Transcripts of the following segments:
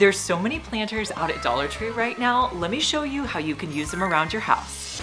There's so many planters out at Dollar Tree right now. Let me show you how you can use them around your house.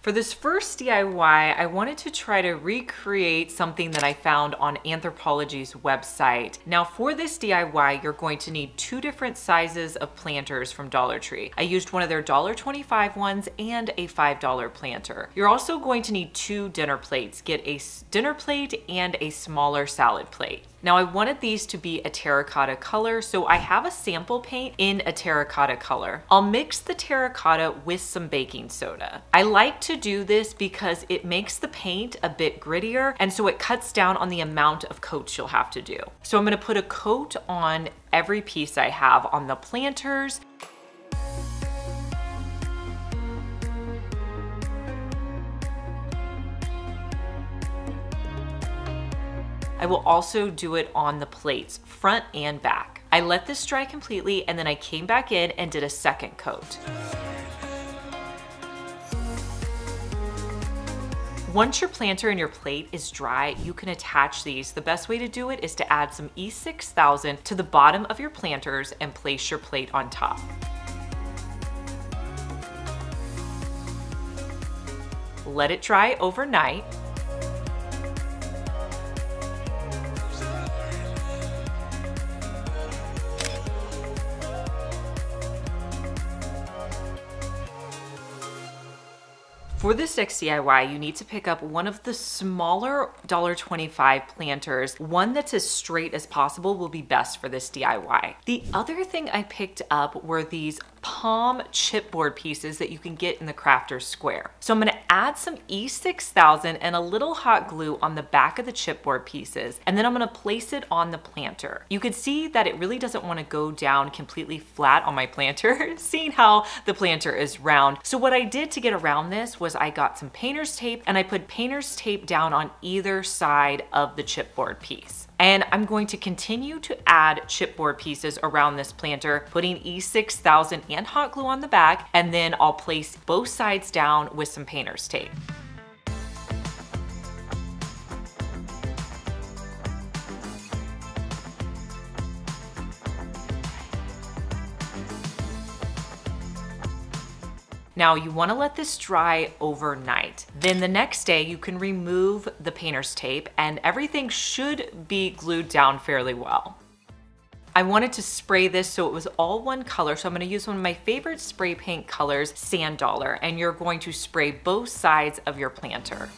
For this first DIY, I wanted to try to recreate something that I found on Anthropologie's website. Now for this DIY, you're going to need 2 different sizes of planters from Dollar Tree. I used one of their $1.25 ones and a $5 planter. You're also going to need 2 dinner plates. Get a dinner plate and a smaller salad plate. Now I wanted these to be a terracotta color, so I have a sample paint in a terracotta color. I'll mix the terracotta with some baking soda. I like to do this because it makes the paint a bit grittier, and so it cuts down on the amount of coats you'll have to do. So I'm gonna put a coat on every piece I have on the planters. I will also do it on the plates, front and back. I let this dry completely and then I came back in and did a second coat. Once your planter and your plate is dry, you can attach these. The best way to do it is to add some E6000 to the bottom of your planters and place your plate on top. Let it dry overnight. For this next DIY, you need to pick up one of the smaller $1.25 planters. One that's as straight as possible will be best for this DIY. The other thing I picked up were these palm chipboard pieces that you can get in the Crafter's Square. So I'm gonna add some E6000 and a little hot glue on the back of the chipboard pieces, and then I'm gonna place it on the planter. You can see that it really doesn't wanna go down completely flat on my planter, seeing how the planter is round. So what I did to get around this was I got some painter's tape and I put painter's tape down on either side of the chipboard piece. And I'm going to continue to add chipboard pieces around this planter, putting E6000 and hot glue on the back, and then I'll place both sides down with some painter's tape. Now you wanna let this dry overnight. Then the next day you can remove the painter's tape and everything should be glued down fairly well. I wanted to spray this so it was all one color, so I'm gonna use one of my favorite spray paint colors, Sand Dollar, and you're going to spray both sides of your planter.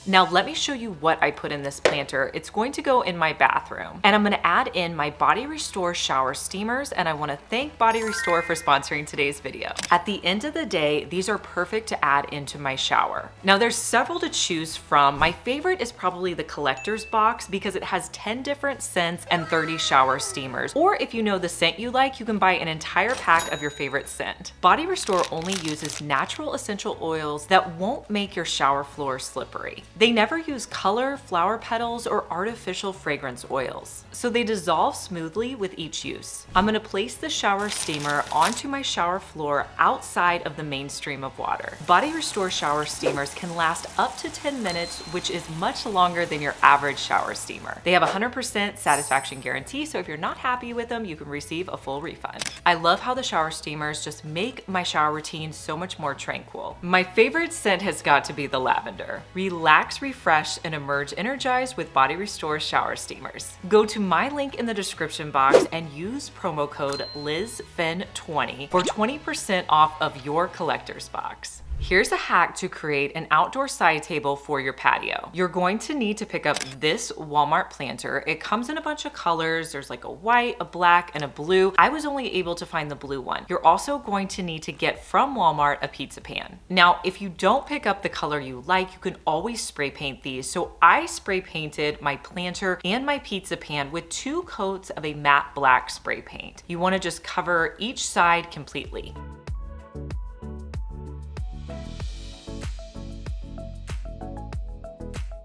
Now let me show you what I put in this planter. It's going to go in my bathroom, and I'm gonna add in my Body Restore shower steamers, and I wanna thank Body Restore for sponsoring today's video. At the end of the day, these are perfect to add into my shower. Now there's several to choose from. My favorite is probably the collector's box because it has 10 different scents and 30 shower steamers. Or if you know the scent you like, you can buy an entire pack of your favorite scent. Body Restore only uses natural essential oils that won't make your shower floor slippery. They never use color, flower petals, or artificial fragrance oils, so they dissolve smoothly with each use. I'm gonna place the shower steamer onto my shower floor outside of the main stream of water. Body Restore shower steamers can last up to 10 minutes, which is much longer than your average shower steamer. They have a 100% satisfaction guarantee, so if you're not happy with them, you can receive a full refund. I love how the shower steamers just make my shower routine so much more tranquil. My favorite scent has got to be the lavender. Relax, refresh, and emerge energized with Body Restore shower steamers. Go to my link in the description box and use promo code LizFen20 for 20% off of your collector's box. Here's a hack to create an outdoor side table for your patio. You're going to need to pick up this Walmart planter. It comes in a bunch of colors. There's like a white, a black, and a blue. I was only able to find the blue one. You're also going to need to get from Walmart a pizza pan. Now, if you don't pick up the color you like, you can always spray paint these. So I spray painted my planter and my pizza pan with 2 coats of a matte black spray paint. You want to just cover each side completely.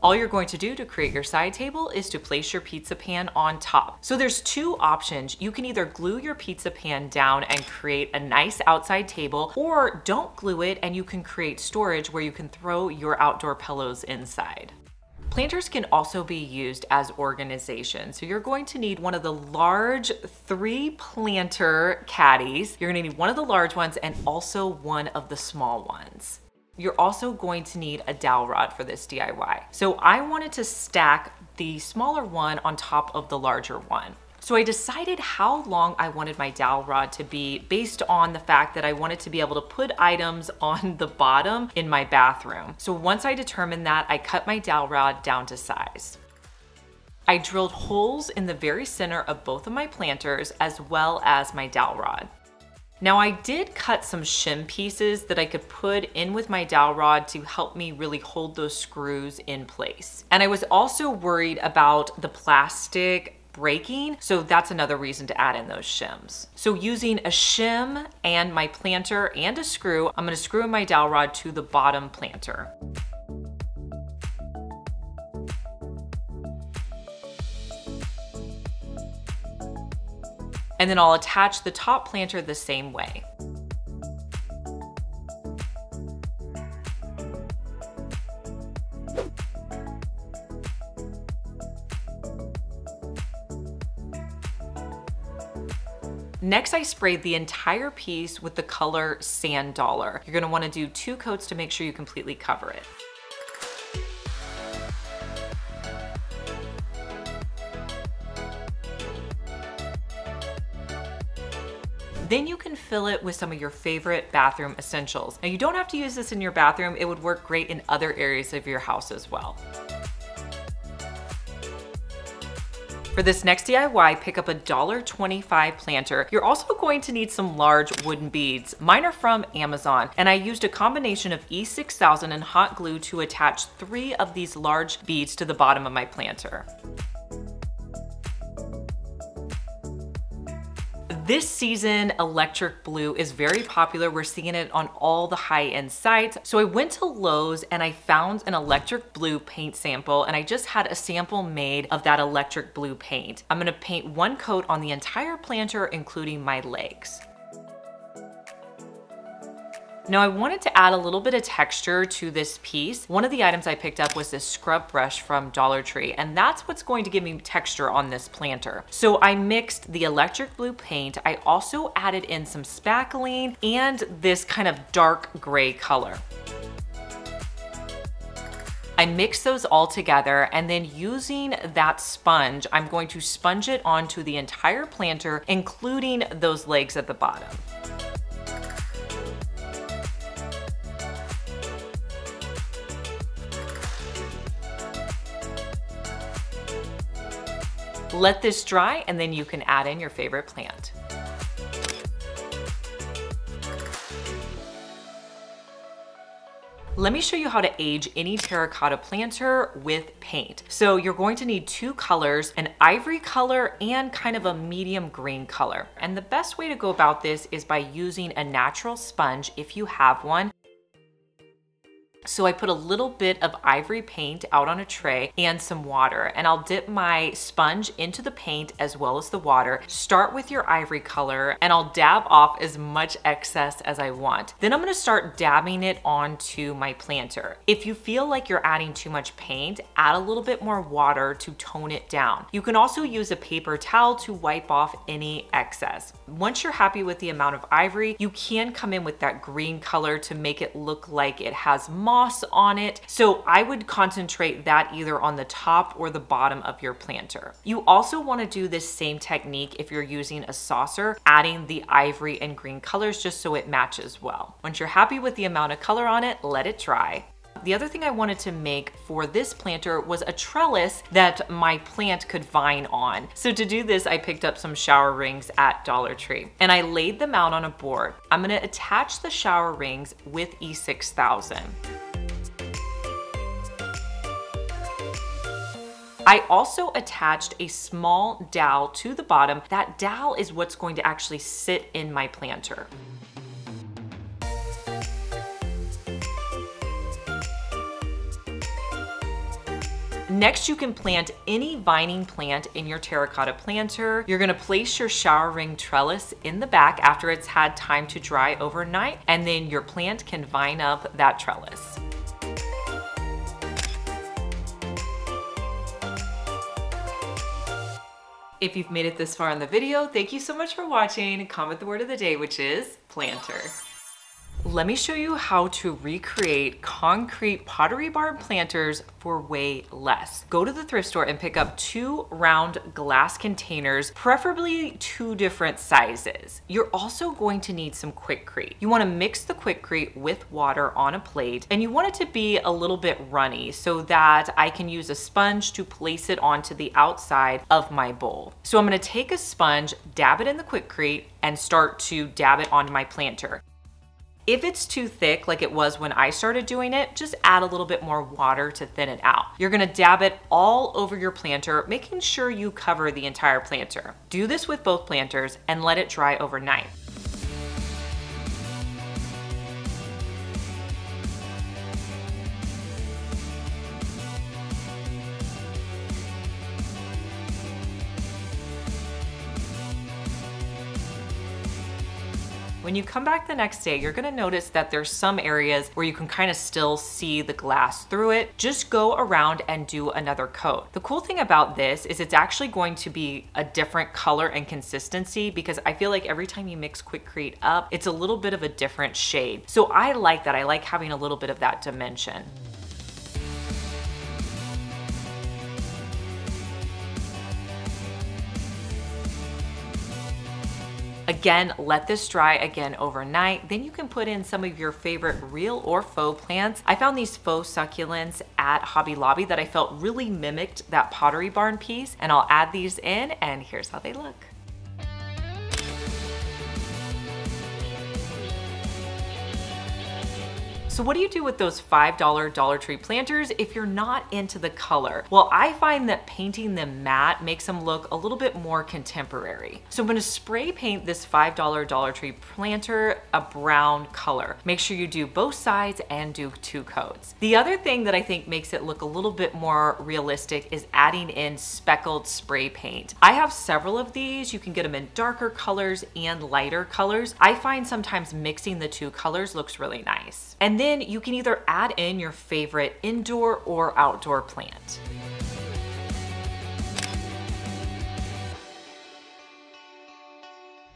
All you're going to do to create your side table is to place your pizza pan on top. So there's two options. You can either glue your pizza pan down and create a nice outside table, or don't glue it and you can create storage where you can throw your outdoor pillows inside. Planters can also be used as organization. So you're going to need one of the large 3-planter caddies. You're gonna need one of the large ones and also one of the small ones. You're also going to need a dowel rod for this DIY. So I wanted to stack the smaller one on top of the larger one. So I decided how long I wanted my dowel rod to be based on the fact that I wanted to be able to put items on the bottom in my bathroom. So once I determined that, I cut my dowel rod down to size. I drilled holes in the very center of both of my planters as well as my dowel rod. Now I did cut some shim pieces that I could put in with my dowel rod to help me really hold those screws in place. And I was also worried about the plastic breaking, so that's another reason to add in those shims. So using a shim and my planter and a screw, I'm gonna screw in my dowel rod to the bottom planter. And then I'll attach the top planter the same way. Next, I sprayed the entire piece with the color Sand Dollar. You're gonna wanna do 2 coats to make sure you completely cover it. Then you can fill it with some of your favorite bathroom essentials. Now you don't have to use this in your bathroom, it would work great in other areas of your house as well. For this next DIY, pick up a $1.25 planter. You're also going to need some large wooden beads. Mine are from Amazon, and I used a combination of E6000 and hot glue to attach 3 of these large beads to the bottom of my planter. This season, electric blue is very popular. We're seeing it on all the high-end sites. So I went to Lowe's and I found an electric blue paint sample, and I just had a sample made of that electric blue paint. I'm gonna paint 1 coat on the entire planter, including my legs. Now I wanted to add a little bit of texture to this piece. One of the items I picked up was this scrub brush from Dollar Tree, and that's what's going to give me texture on this planter. So I mixed the electric blue paint. I also added in some spackling and this kind of dark gray color. I mix those all together, and then using that sponge, I'm going to sponge it onto the entire planter, including those legs at the bottom. Let this dry, and then you can add in your favorite plant. Let me show you how to age any terracotta planter with paint. So you're going to need 2 colors, an ivory color and kind of a medium green color. And the best way to go about this is by using a natural sponge if you have one. So I put a little bit of ivory paint out on a tray and some water, and I'll dip my sponge into the paint as well as the water. Start with your ivory color, and I'll dab off as much excess as I want. Then I'm gonna start dabbing it onto my planter. If you feel like you're adding too much paint, add a little bit more water to tone it down. You can also use a paper towel to wipe off any excess. Once you're happy with the amount of ivory, you can come in with that green color to make it look like it has moss on it. So I would concentrate that either on the top or the bottom of your planter. You also want to do this same technique if you're using a saucer, adding the ivory and green colors just so it matches well. Once you're happy with the amount of color on it, let it dry. The other thing I wanted to make for this planter was a trellis that my plant could vine on. So to do this, I picked up some shower rings at Dollar Tree and I laid them out on a board. I'm gonna attach the shower rings with E6000. I also attached a small dowel to the bottom. That dowel is what's going to actually sit in my planter. Next, you can plant any vining plant in your terracotta planter. You're gonna place your shower ring trellis in the back after it's had time to dry overnight, and then your plant can vine up that trellis. If you've made it this far in the video, thank you so much for watching. Comment the word of the day, which is planter. Let me show you how to recreate concrete pottery barn planters for way less. Go to the thrift store and pick up 2 round glass containers, preferably 2 different sizes. You're also going to need some Quikrete. You want to mix the Quikrete with water on a plate, and you want it to be a little bit runny so that I can use a sponge to place it onto the outside of my bowl. So I'm going to take a sponge, dab it in the Quikrete, and start to dab it onto my planter. If it's too thick, like it was when I started doing it, just add a little bit more water to thin it out. You're gonna dab it all over your planter, making sure you cover the entire planter. Do this with both planters and let it dry overnight. When you come back the next day, you're gonna notice that there's some areas where you can kind of still see the glass through it. Just go around and do another coat. The cool thing about this is it's actually going to be a different color and consistency, because I feel like every time you mix Quikrete up, it's a little bit of a different shade. So I like that. I like having a little bit of that dimension. Again, let this dry again overnight. Then you can put in some of your favorite real or faux plants. I found these faux succulents at Hobby Lobby that I felt really mimicked that pottery barn piece, and I'll add these in, and here's how they look. So what do you do with those $5 Dollar Tree planters if you're not into the color? Well, I find that painting them matte makes them look a little bit more contemporary. So I'm gonna spray paint this $5 Dollar Tree planter a brown color. Make sure you do both sides and do 2 coats. The other thing that I think makes it look a little bit more realistic is adding in speckled spray paint. I have several of these. You can get them in darker colors and lighter colors. I find sometimes mixing the 2 colors looks really nice. And then you can either add in your favorite indoor or outdoor plant.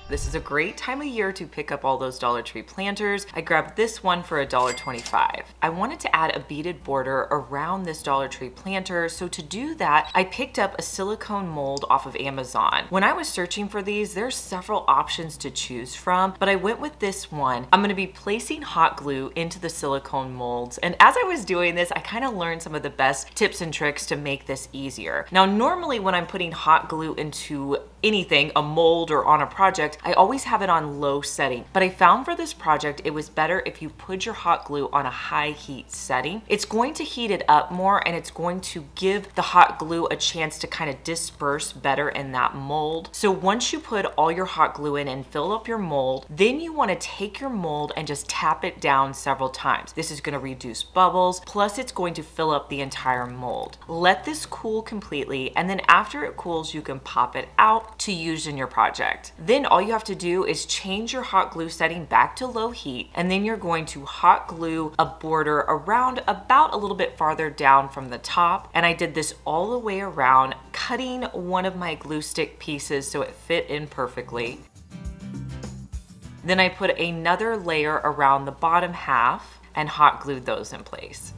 This is a great time of year to pick up all those Dollar Tree planters. I grabbed this one for $1.25. I wanted to add a beaded border around this Dollar Tree planter, so to do that, I picked up a silicone mold off of Amazon. When I was searching for these, there's several options to choose from, but I went with this one. I'm gonna be placing hot glue into the silicone molds, and as I was doing this, I kind of learned some of the best tips and tricks to make this easier. Now, normally when I'm putting hot glue into anything, a mold or on a project, I always have it on low setting, but I found for this project it was better if you put your hot glue on a high heat setting. It's going to heat it up more, and it's going to give the hot glue a chance to kind of disperse better in that mold. So once you put all your hot glue in and fill up your mold, then you want to take your mold and just tap it down several times. This is going to reduce bubbles, plus it's going to fill up the entire mold. Let this cool completely, and then after it cools, you can pop it out to use in your project. Then all you have to do is change your hot glue setting back to low heat, and then you're going to hot glue a border around about a little bit farther down from the top. And I did this all the way around, cutting one of my glue stick pieces so it fit in perfectly. Then I put another layer around the bottom half and hot glued those in place.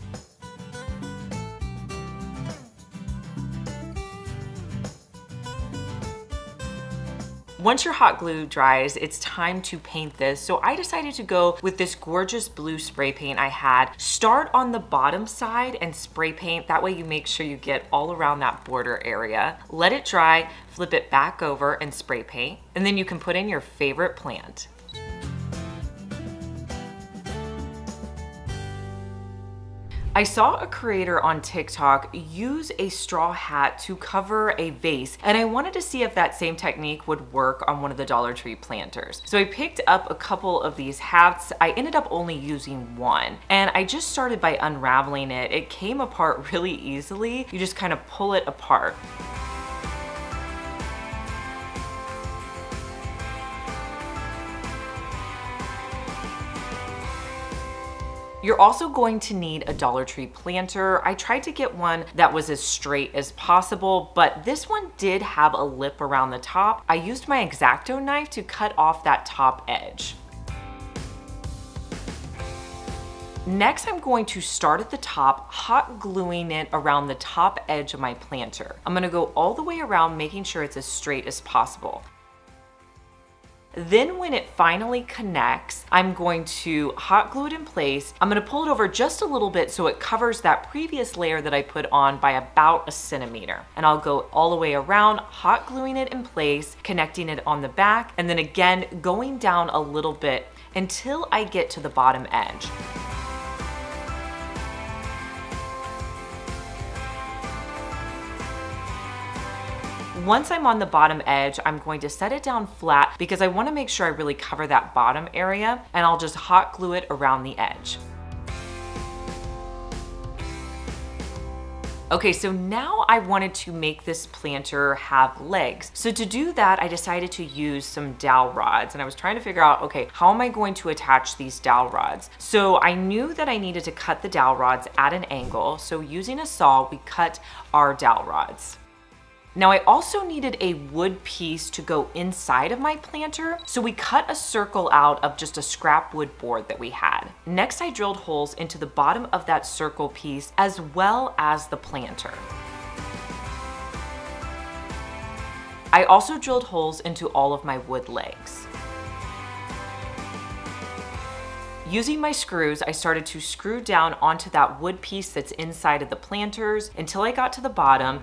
Once your hot glue dries, it's time to paint this. So I decided to go with this gorgeous blue spray paint I had. Start on the bottom side and spray paint. That way you make sure you get all around that border area. Let it dry, flip it back over and spray paint. And then you can put in your favorite plant. I saw a creator on TikTok use a straw hat to cover a vase, and I wanted to see if that same technique would work on one of the Dollar Tree planters. So I picked up a couple of these hats. I ended up only using one, and I just started by unraveling it. It came apart really easily. You just kind of pull it apart. You're also going to need a Dollar Tree planter. I tried to get one that was as straight as possible, but this one did have a lip around the top. I used my X-Acto knife to cut off that top edge. Next, I'm going to start at the top, hot gluing it around the top edge of my planter. I'm gonna go all the way around, making sure it's as straight as possible. Then when it finally connects, I'm going to hot glue it in place. I'm gonna pull it over just a little bit so it covers that previous layer that I put on by about 1 centimeter. And I'll go all the way around, hot gluing it in place, connecting it on the back, and then again, going down a little bit until I get to the bottom edge. Once I'm on the bottom edge, I'm going to set it down flat because I want to make sure I really cover that bottom area, and I'll just hot glue it around the edge. Okay, so now I wanted to make this planter have legs. So to do that, I decided to use some dowel rods, and I was trying to figure out, okay, how am I going to attach these dowel rods? So I knew that I needed to cut the dowel rods at an angle. So using a saw, we cut our dowel rods. Now I also needed a wood piece to go inside of my planter, so we cut a circle out of just a scrap wood board that we had. Next, I drilled holes into the bottom of that circle piece as well as the planter. I also drilled holes into all of my wood legs. Using my screws, I started to screw down onto that wood piece that's inside of the planters until I got to the bottom.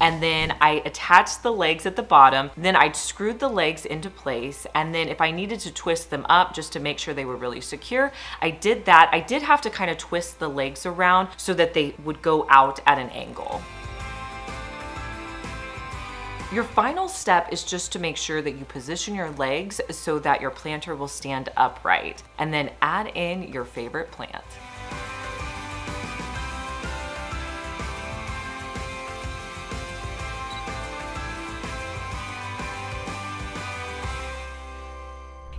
And then I attached the legs at the bottom. Then I screwed the legs into place. And then if I needed to twist them up just to make sure they were really secure, I did that. I did have to kind of twist the legs around so that they would go out at an angle. Your final step is just to make sure that you position your legs so that your planter will stand upright, and then add in your favorite plant.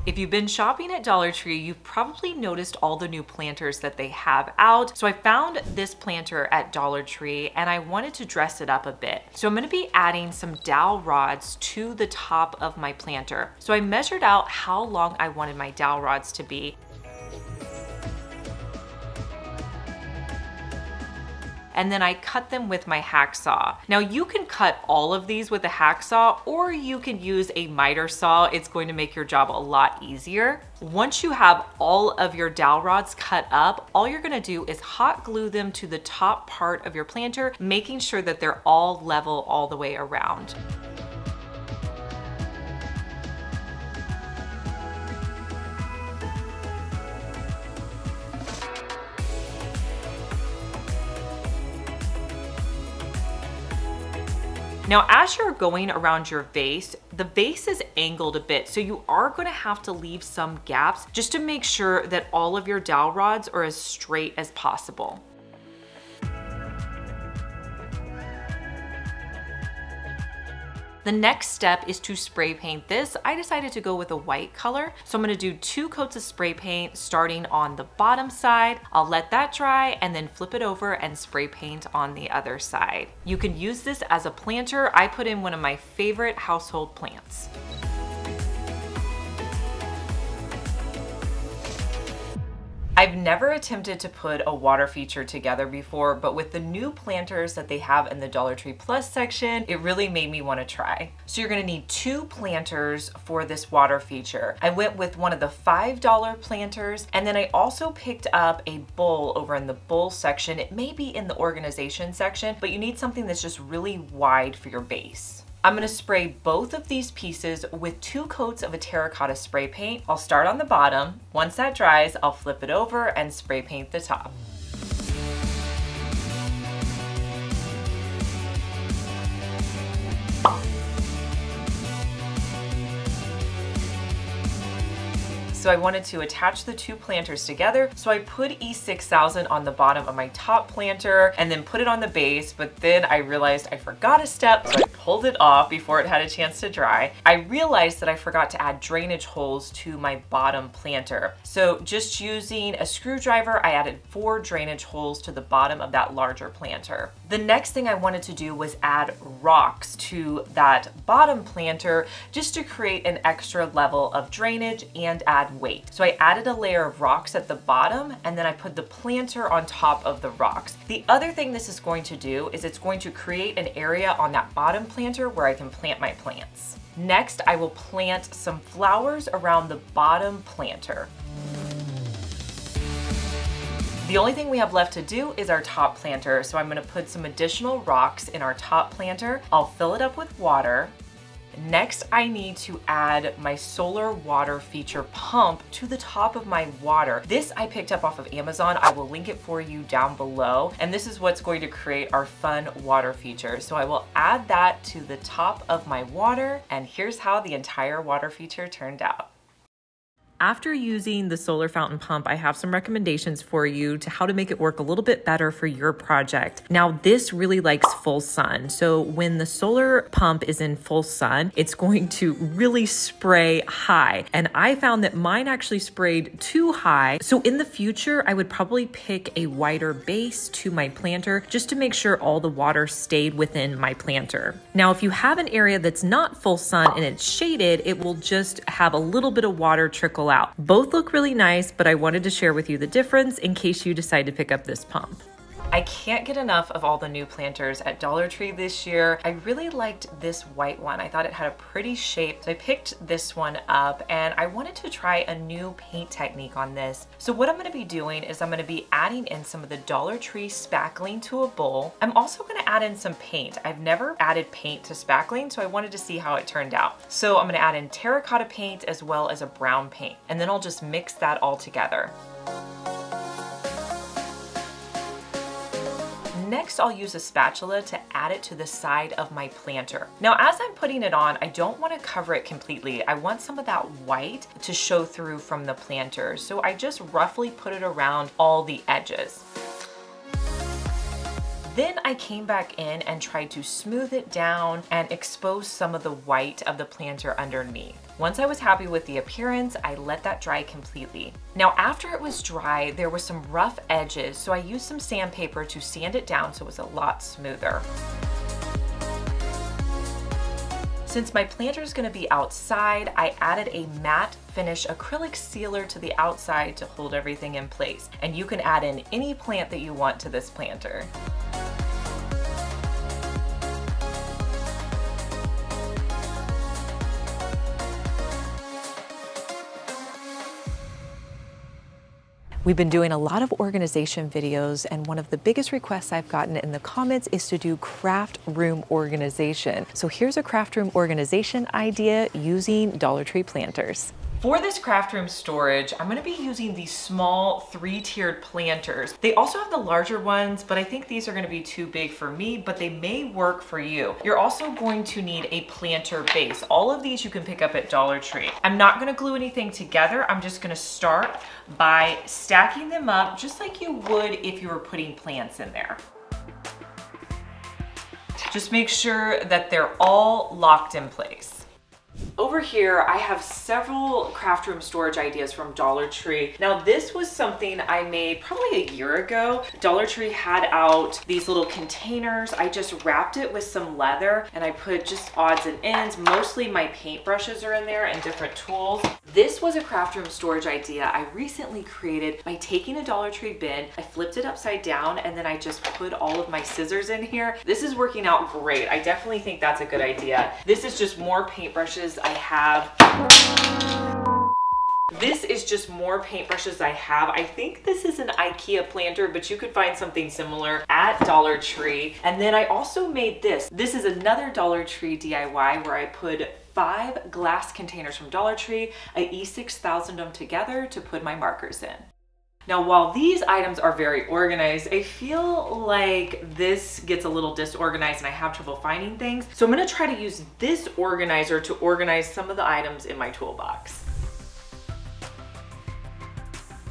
If you've been shopping at Dollar Tree, you've probably noticed all the new planters that they have out. So I found this planter at Dollar Tree and I wanted to dress it up a bit. So I'm gonna be adding some dowel rods to the top of my planter. So I measured out how long I wanted my dowel rods to be. And then I cut them with my hacksaw. Now you can cut all of these with a hacksaw, or you can use a miter saw. It's going to make your job a lot easier. Once you have all of your dowel rods cut up, all you're gonna do is hot glue them to the top part of your planter, making sure that they're all level all the way around. Now, as you're going around your vase, the vase is angled a bit, so you are gonna have to leave some gaps just to make sure that all of your dowel rods are as straight as possible. The next step is to spray paint this. I decided to go with a white color. So I'm gonna do 2 coats of spray paint starting on the bottom side. I'll let that dry and then flip it over and spray paint on the other side. You can use this as a planter. I put in one of my favorite household plants. I've never attempted to put a water feature together before, but with the new planters that they have in the Dollar Tree Plus section, it really made me want to try. So you're going to need 2 planters for this water feature. I went with one of the $5 planters, and then I also picked up a bowl over in the bowl section. It may be in the organization section, but you need something that's just really wide for your base. I'm gonna spray both of these pieces with 2 coats of a terracotta spray paint. I'll start on the bottom. Once that dries, I'll flip it over and spray paint the top. So I wanted to attach the 2 planters together. So I put E6000 on the bottom of my top planter and then put it on the base, but then I realized I forgot a step, so I pulled it off before it had a chance to dry. I realized that I forgot to add drainage holes to my bottom planter. So just using a screwdriver, I added 4 drainage holes to the bottom of that larger planter. The next thing I wanted to do was add rocks to that bottom planter just to create an extra level of drainage and add weight. So I added a layer of rocks at the bottom and then I put the planter on top of the rocks. The other thing this is going to do is it's going to create an area on that bottom planter where I can plant my plants. Next, I will plant some flowers around the bottom planter. The only thing we have left to do is our top planter. So I'm gonna put some additional rocks in our top planter. I'll fill it up with water. Next, I need to add my solar water feature pump to the top of my water. This I picked up off of Amazon. I will link it for you down below. And this is what's going to create our fun water feature. So I will add that to the top of my water. And here's how the entire water feature turned out. After using the solar fountain pump, I have some recommendations for you to how to make it work a little bit better for your project. Now, this really likes full sun. So when the solar pump is in full sun, it's going to really spray high. And I found that mine actually sprayed too high. So in the future, I would probably pick a wider base to my planter just to make sure all the water stayed within my planter. Now, if you have an area that's not full sun and it's shaded, it will just have a little bit of water trickle out. Both look really nice, but I wanted to share with you the difference in case you decide to pick up this pump. I can't get enough of all the new planters at Dollar Tree this year. I really liked this white one. I thought it had a pretty shape. So I picked this one up and I wanted to try a new paint technique on this. So what I'm gonna be doing is I'm gonna be adding in some of the Dollar Tree spackling to a bowl. I'm also gonna add in some paint. I've never added paint to spackling, so I wanted to see how it turned out. So I'm gonna add in terracotta paint as well as a brown paint, and then I'll just mix that all together. Next, I'll use a spatula to add it to the side of my planter. Now, as I'm putting it on, I don't want to cover it completely. I want some of that white to show through from the planter. So I just roughly put it around all the edges. Then I came back in and tried to smooth it down and expose some of the white of the planter underneath. Once I was happy with the appearance, I let that dry completely. Now, after it was dry, there were some rough edges, so I used some sandpaper to sand it down so it was a lot smoother. Since my planter is going to be outside, I added a matte finish acrylic sealer to the outside to hold everything in place. And you can add in any plant that you want to this planter. We've been doing a lot of organization videos, and one of the biggest requests I've gotten in the comments is to do craft room organization. So here's a craft room organization idea using Dollar Tree planters. For this craft room storage, I'm gonna be using these small 3-tiered planters. They also have the larger ones, but I think these are gonna be too big for me, but they may work for you. You're also going to need a planter base. All of these you can pick up at Dollar Tree. I'm not gonna glue anything together. I'm just gonna start by stacking them up just like you would if you were putting plants in there. Just make sure that they're all locked in place. Over here, I have several craft room storage ideas from Dollar Tree. Now, this was something I made probably a year ago. Dollar Tree had out these little containers. I just wrapped it with some leather and I put just odds and ends. Mostly my paintbrushes are in there and different tools. This was a craft room storage idea I recently created by taking a Dollar Tree bin. I flipped it upside down and then I just put all of my scissors in here. This is working out great. I definitely think that's a good idea. This is just more paintbrushes I have. This is just more paintbrushes I have. I think this is an IKEA planter, but you could find something similar at Dollar Tree. And then I also made this. This is another Dollar Tree DIY where I put 5 glass containers from Dollar Tree. I E6000'd them together to put my markers in. Now, while these items are very organized, I feel like this gets a little disorganized and I have trouble finding things. So I'm gonna try to use this organizer to organize some of the items in my toolbox.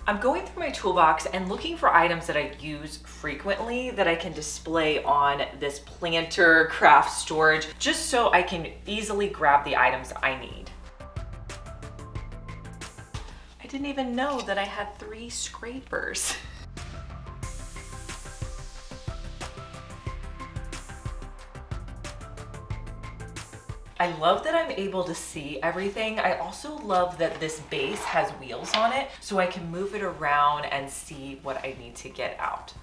I'm going through my toolbox and looking for items that I use frequently that I can display on this planter craft storage, just so I can easily grab the items I need. I didn't even know that I had 3 scrapers. I love that I'm able to see everything. I also love that this base has wheels on it, so I can move it around and see what I need to get out.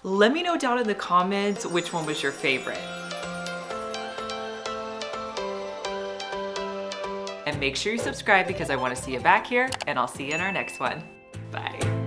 Let me know down in the comments which one was your favorite. And make sure you subscribe because I want to see you back here, and I'll see you in our next one. Bye.